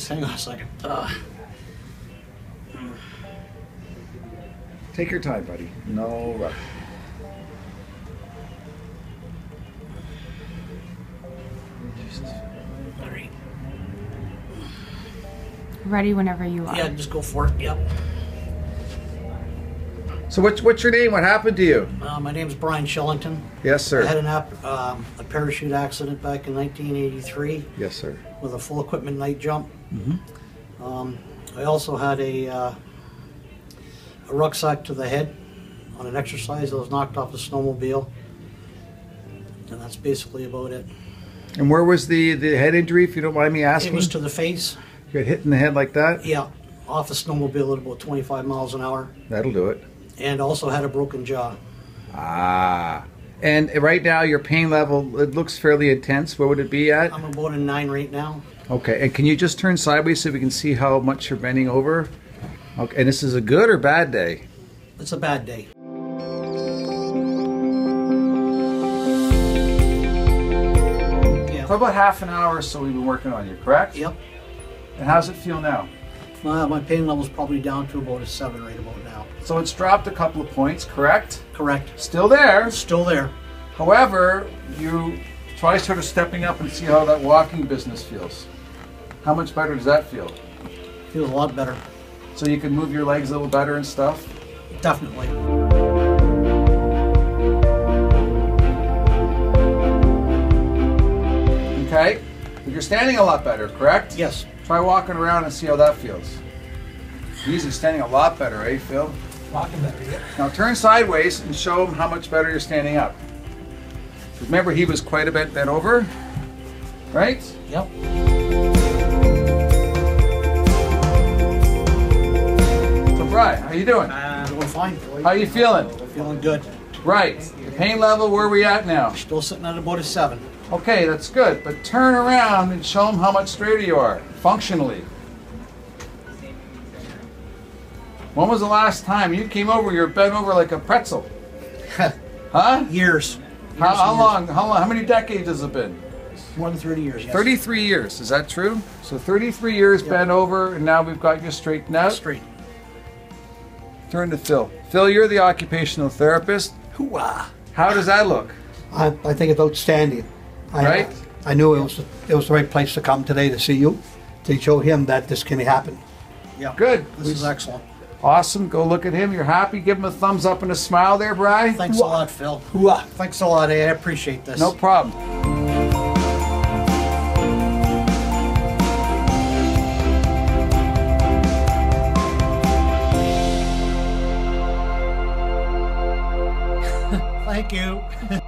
Just hang on a second. Take your time, buddy. No rush. All right. Ready whenever you are. Yeah, just go for it. Yep. So what's your name? What happened to you? My name's Brian Shillington. Yes, sir. I had a parachute accident back in 1983 Yes, sir. with a full equipment night jump. Mm-hmm. I also had a rucksack to the head on an exercise that was knocked off the snowmobile. And that's basically about it. And where was the head injury, if you don't mind me asking? It was to the face. You got hit in the head like that? Yeah, off the snowmobile at about 25 miles an hour. That'll do it. And also had a broken jaw. Ah. And right now your pain level, it looks fairly intense. What would it be at? I'm about a 9 right now. Okay, and can you just turn sideways so we can see how much you're bending over? Okay, and this is a good or bad day? It's a bad day. Yeah. For about half an hour or so we've been working on you, correct? Yep. And how's it feel now? My pain level's probably down to about a 7 right about now. So it's dropped a couple of points, correct? Correct. Still there. Still there. However, you try sort of stepping up and see how that walking business feels. How much better does that feel? Feels a lot better. So you can move your legs a little better and stuff? Definitely. Okay. But you're standing a lot better, correct? Yes. Try walking around and see how that feels. Easy, standing a lot better, eh, Phil? Walking better, yeah. Now turn sideways and show him how much better you're standing up. Remember, he was quite a bit bent over, right? Yep. So, Brian, how you doing? Doing fine. How you feeling? Feeling good. Right. The pain level, where are we at now? Still sitting at about a 7. Okay, that's good. But turn around and show him how much straighter you are, functionally. When was the last time you came over, you were bent over like a pretzel? Huh? Years. How long? How many decades has it been? More than 30 years, yes. 33 years, is that true? So 33 years bent over, and now we've got you straightened out? Straight. Turn to Phil. Phil, you're the occupational therapist. Hoo-ah. How does that look? I think it's outstanding. Right? I knew it was the right place to come today to see you, to show him that this can happen. Yeah. Good. This is excellent. Awesome. Go look at him. You're happy. Give him a thumbs up and a smile there, Bri. Thanks a lot, Phil. Hoo-ah. Thanks a lot, I appreciate this. No problem. Thank you.